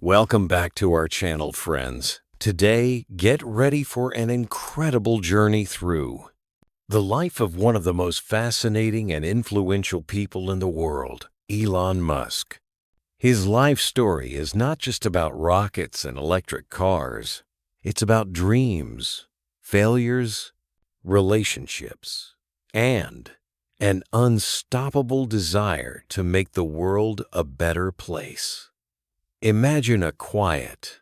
Welcome back to our channel, friends. Today, get ready for an incredible journey through the life of one of the most fascinating and influential people in the world, Elon Musk. His life story is not just about rockets and electric cars. It's about dreams, failures, relationships, and an unstoppable desire to make the world a better place. Imagine a quiet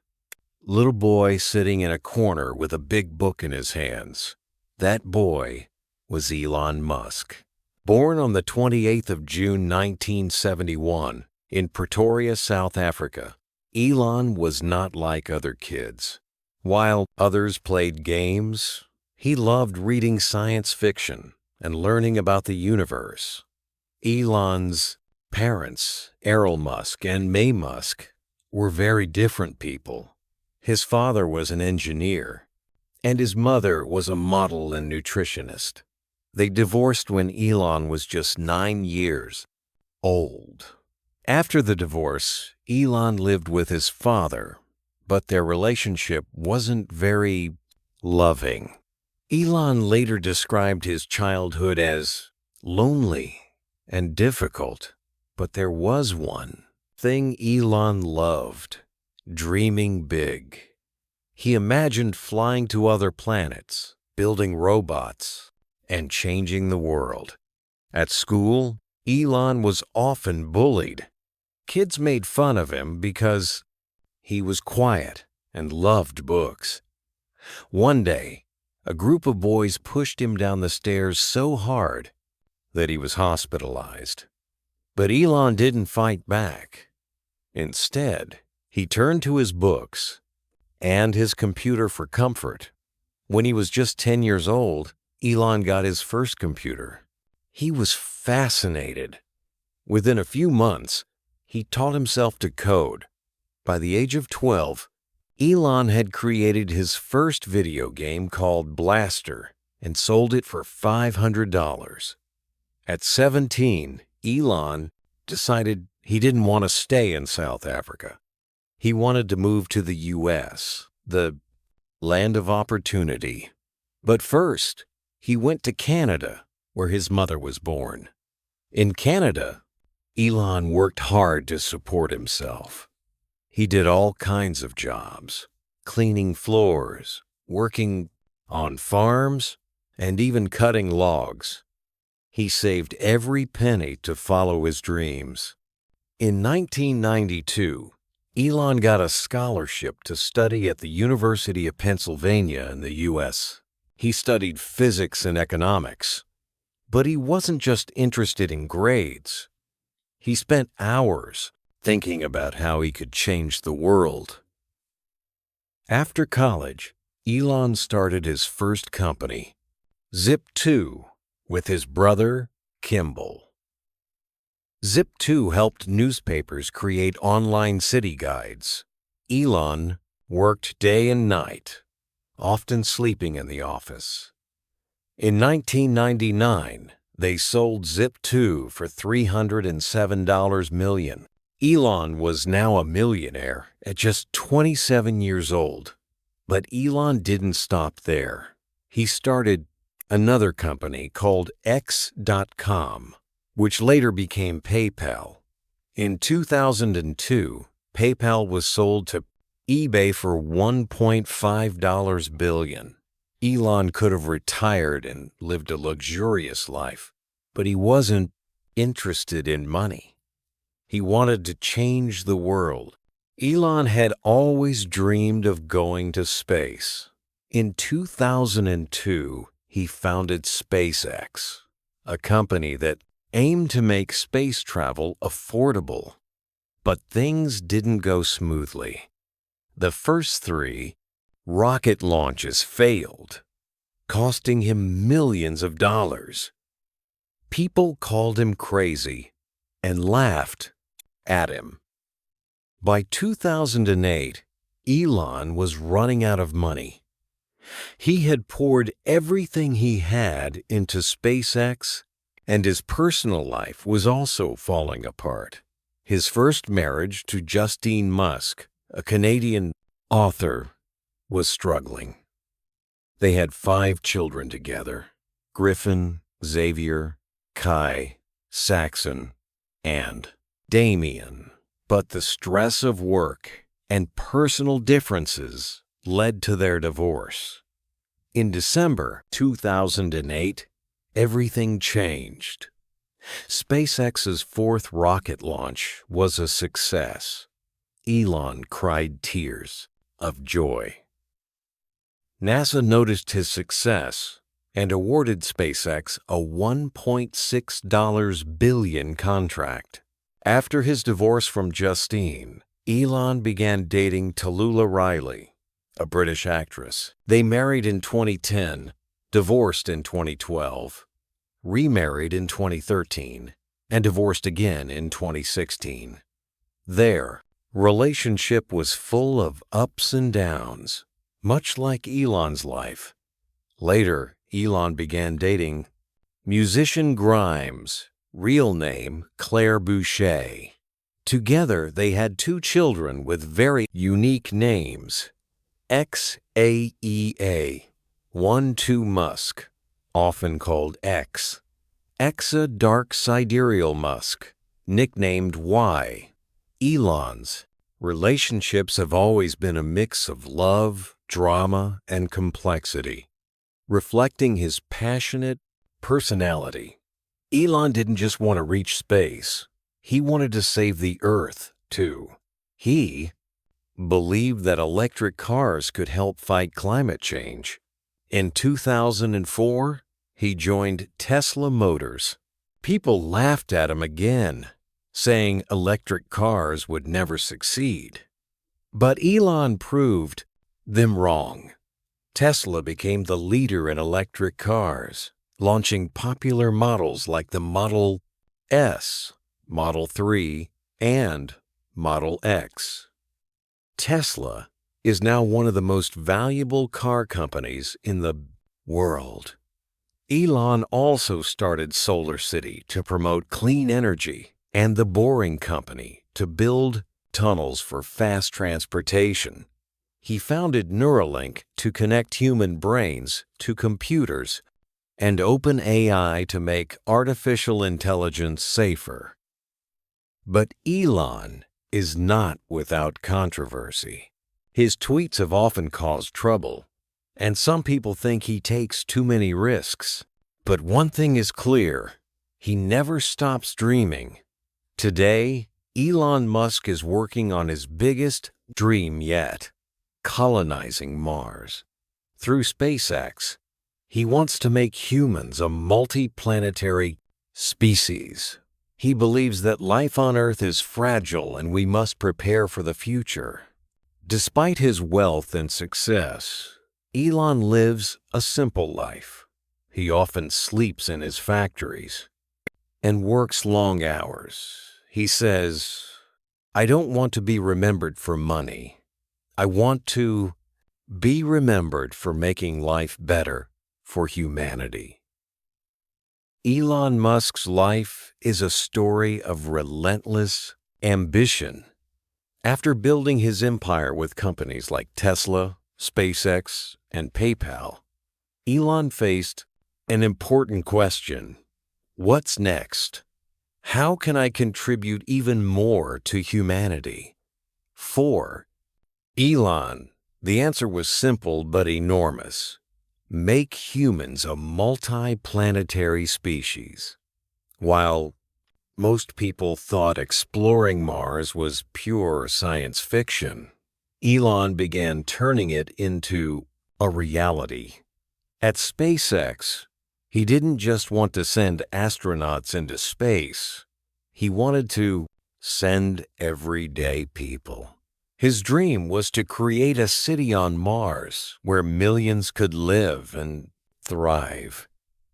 little boy sitting in a corner with a big book in his hands. That boy was Elon Musk. Born on the 28th of June 1971 in Pretoria, South Africa, Elon was not like other kids. While others played games, he loved reading science fiction and learning about the universe. Elon's parents, Errol Musk and May Musk, were very different people. His father was an engineer, and his mother was a model and nutritionist. They divorced when Elon was just 9 years old. After the divorce, Elon lived with his father, but their relationship wasn't very loving. Elon later described his childhood as lonely and difficult, but there was one thing Elon loved: dreaming big. He imagined flying to other planets, building robots, and changing the world. At school, Elon was often bullied. Kids made fun of him because he was quiet and loved books. One day, a group of boys pushed him down the stairs so hard that he was hospitalized. But Elon didn't fight back. Instead, he turned to his books and his computer for comfort. When he was just 10 years old, Elon got his first computer. He was fascinated. Within a few months, he taught himself to code. By the age of 12, Elon had created his first video game called Blaster and sold it for $500. At 17, Elon decided he didn't want to stay in South Africa. He wanted to move to the U.S., the land of opportunity. But first, he went to Canada, where his mother was born. In Canada, Elon worked hard to support himself. He did all kinds of jobs: cleaning floors, working on farms, and even cutting logs. He saved every penny to follow his dreams. In 1992, Elon got a scholarship to study at the University of Pennsylvania in the U.S. He studied physics and economics, but he wasn't just interested in grades. He spent hours thinking about how he could change the world. After college, Elon started his first company, Zip2, with his brother, Kimball. Zip2 helped newspapers create online city guides. Elon worked day and night, often sleeping in the office. In 1999, they sold Zip2 for $307 million. Elon was now a millionaire at just 27 years old. But Elon didn't stop there. He started another company called X.com, which later became PayPal. In 2002, PayPal was sold to eBay for $1.5 billion. Elon could have retired and lived a luxurious life, but he wasn't interested in money. He wanted to change the world. Elon had always dreamed of going to space. In 2002, he founded SpaceX, a company that aimed to make space travel affordable. But things didn't go smoothly. The first 3 rocket launches failed, costing him millions of dollars. People called him crazy and laughed at him. By 2008, Elon was running out of money. He had poured everything he had into SpaceX, and his personal life was also falling apart. His first marriage to Justine Musk, a Canadian author, was struggling. They had 5 children together: Griffin, Xavier, Kai, Saxon, and Damien. But the stress of work and personal differences led to their divorce. In December 2008, everything changed. SpaceX's 4th rocket launch was a success. Elon cried tears of joy. NASA noticed his success and awarded SpaceX a $1.6 billion contract. After his divorce from Justine, Elon began dating Tallulah Riley, a British actress. They married in 2010, divorced in 2012, remarried in 2013, and divorced again in 2016. Their relationship was full of ups and downs, much like Elon's life. Later, Elon began dating musician Grimes, real name Claire Boucher. Together, they had 2 children with very unique names: XAEA, 1-2 Musk, often called X; Exa Dark Sidereal Musk, nicknamed Y. Elon's relationships have always been a mix of love, drama, and complexity, reflecting his passionate personality. Elon didn't just want to reach space. He wanted to save the Earth, too. He believed that electric cars could help fight climate change. In 2004, he joined Tesla Motors. People laughed at him again, saying electric cars would never succeed. But Elon proved them wrong. Tesla became the leader in electric cars, launching popular models like the Model S, Model 3, and Model X. Tesla is now one of the most valuable car companies in the world. Elon also started SolarCity to promote clean energy and The Boring Company to build tunnels for fast transportation. He founded Neuralink to connect human brains to computers and OpenAI to make artificial intelligence safer. But Elon is not without controversy. His tweets have often caused trouble, and some people think he takes too many risks. But one thing is clear: he never stops dreaming. Today, Elon Musk is working on his biggest dream yet: colonizing Mars. Through SpaceX, he wants to make humans a multi-planetary species. He believes that life on Earth is fragile and we must prepare for the future. Despite his wealth and success, Elon lives a simple life. He often sleeps in his factories and works long hours. He says, "I don't want to be remembered for money. I want to be remembered for making life better for humanity." Elon Musk's life is a story of relentless ambition. After building his empire with companies like Tesla, SpaceX, and PayPal, Elon faced an important question: what's next? How can I contribute even more to humanity? For Elon, the answer was simple but enormous: make humans a multi-planetary species. While most people thought exploring Mars was pure science fiction, Elon began turning it into a reality. At SpaceX, he didn't just want to send astronauts into space. He wanted to send everyday people. His dream was to create a city on Mars where millions could live and thrive.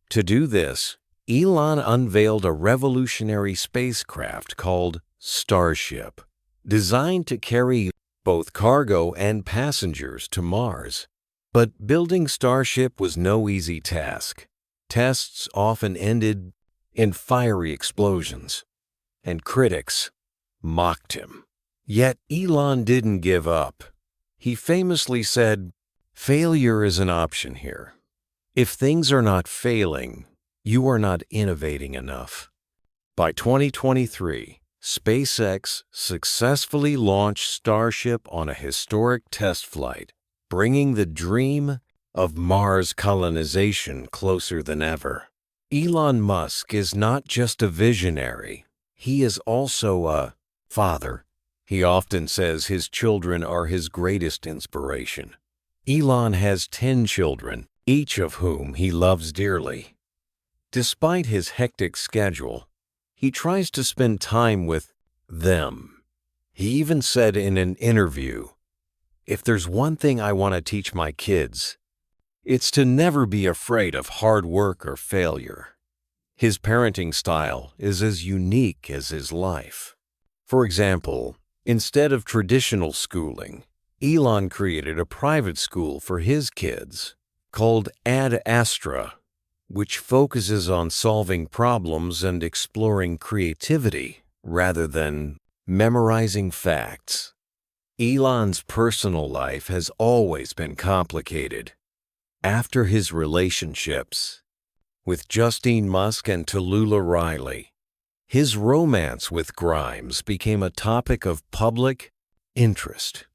To do this, Elon unveiled a revolutionary spacecraft called Starship, designed to carry both cargo and passengers to Mars. But building Starship was no easy task. Tests often ended in fiery explosions, and critics mocked him. Yet Elon didn't give up. He famously said, "Failure is an option here. If things are not failing, you are not innovating enough." By 2023, SpaceX successfully launched Starship on a historic test flight, bringing the dream of Mars colonization closer than ever. Elon Musk is not just a visionary, he is also a father. He often says his children are his greatest inspiration. Elon has 10 children, each of whom he loves dearly. Despite his hectic schedule, he tries to spend time with them. He even said in an interview, "If there's one thing I want to teach my kids, it's to never be afraid of hard work or failure." His parenting style is as unique as his life. For example, instead of traditional schooling, Elon created a private school for his kids called Ad Astra, which focuses on solving problems and exploring creativity rather than memorizing facts. Elon's personal life has always been complicated. After his relationships with Justine Musk and Tallulah Riley, his romance with Grimes became a topic of public interest.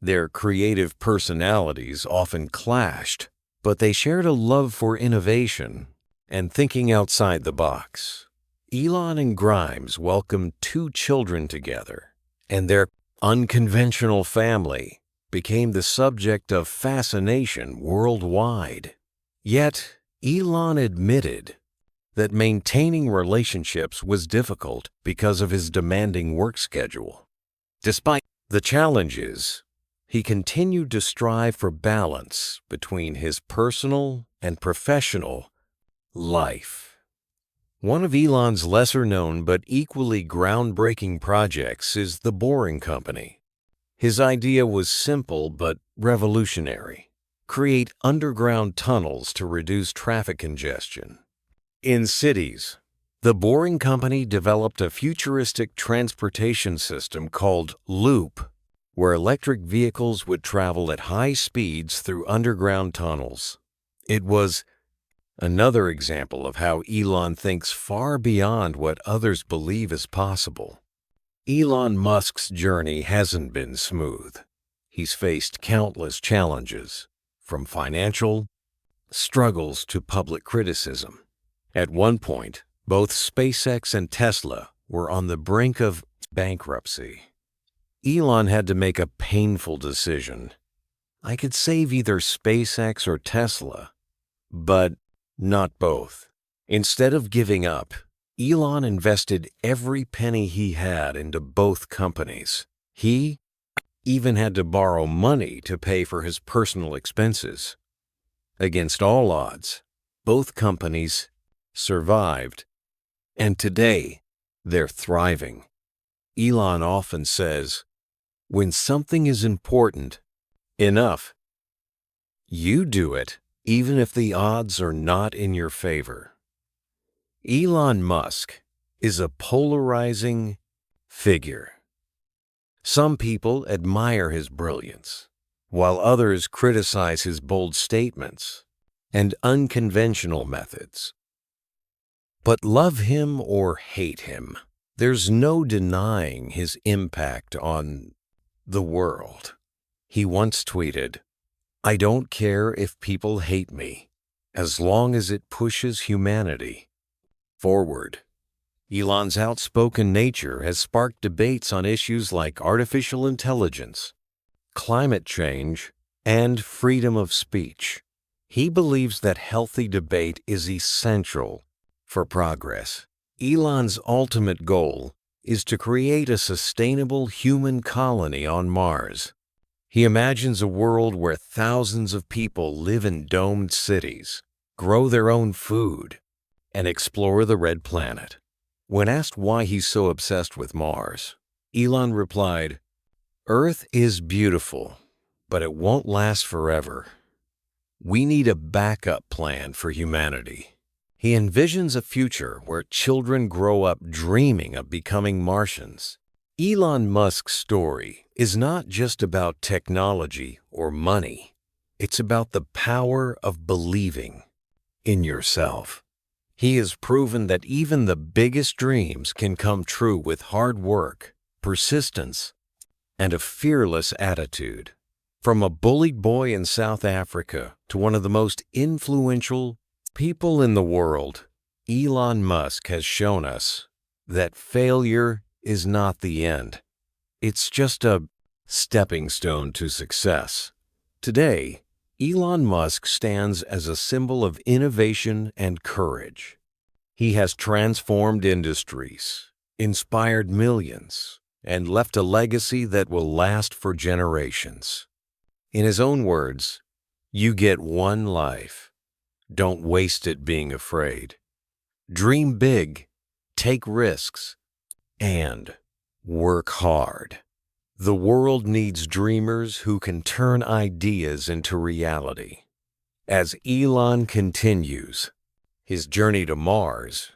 Their creative personalities often clashed, but they shared a love for innovation and thinking outside the box. Elon and Grimes welcomed 2 children together, and their unconventional family became the subject of fascination worldwide. Yet, Elon admitted that maintaining relationships was difficult because of his demanding work schedule. Despite the challenges, he continued to strive for balance between his personal and professional life. One of Elon's lesser-known but equally groundbreaking projects is the Boring Company. His idea was simple but revolutionary: create underground tunnels to reduce traffic congestion. In cities, the Boring Company developed a futuristic transportation system called Loop, where electric vehicles would travel at high speeds through underground tunnels. It was another example of how Elon thinks far beyond what others believe is possible. Elon Musk's journey hasn't been smooth. He's faced countless challenges, from financial struggles to public criticism. At one point, both SpaceX and Tesla were on the brink of bankruptcy. Elon had to make a painful decision. I could save either SpaceX or Tesla, but not both. Instead of giving up, Elon invested every penny he had into both companies. He even had to borrow money to pay for his personal expenses. Against all odds, both companies survived, and today they're thriving. Elon often says, "When something is important enough, you do it, even if the odds are not in your favor." Elon Musk is a polarizing figure. Some people admire his brilliance, while others criticize his bold statements and unconventional methods. But love him or hate him, there's no denying his impact on the world. He once tweeted, "I don't care if people hate me, as long as it pushes humanity forward." Elon's outspoken nature has sparked debates on issues like artificial intelligence, climate change, and freedom of speech. He believes that healthy debate is essential for progress. Elon's ultimate goal is to create a sustainable human colony on Mars. He imagines a world where thousands of people live in domed cities, grow their own food, and explore the red planet. When asked why he's so obsessed with Mars, Elon replied, "Earth is beautiful, but it won't last forever. We need a backup plan for humanity." He envisions a future where children grow up dreaming of becoming Martians, Elon Musk's story is not just about technology or money. It's about the power of believing in yourself. He has proven that even the biggest dreams can come true with hard work, persistence, and a fearless attitude. From a bullied boy in South Africa to one of the most influential people in the world, Elon Musk has shown us that failure is not the end. It's just a stepping stone to success. Today, Elon Musk stands as a symbol of innovation and courage. He has transformed industries, inspired millions, and left a legacy that will last for generations. In his own words, "You get one life. Don't waste it being afraid. Dream big, take risks, and work hard." The world needs dreamers who can turn ideas into reality. As Elon continues his journey to Mars,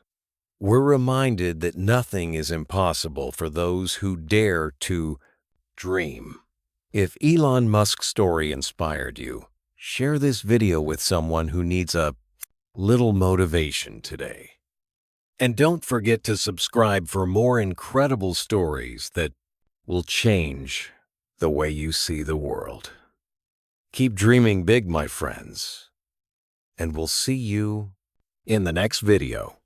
we're reminded that nothing is impossible for those who dare to dream. If Elon Musk's story inspired you, share this video with someone who needs a little motivation today. And don't forget to subscribe for more incredible stories that will change the way you see the world. Keep dreaming big, my friends, and we'll see you in the next video.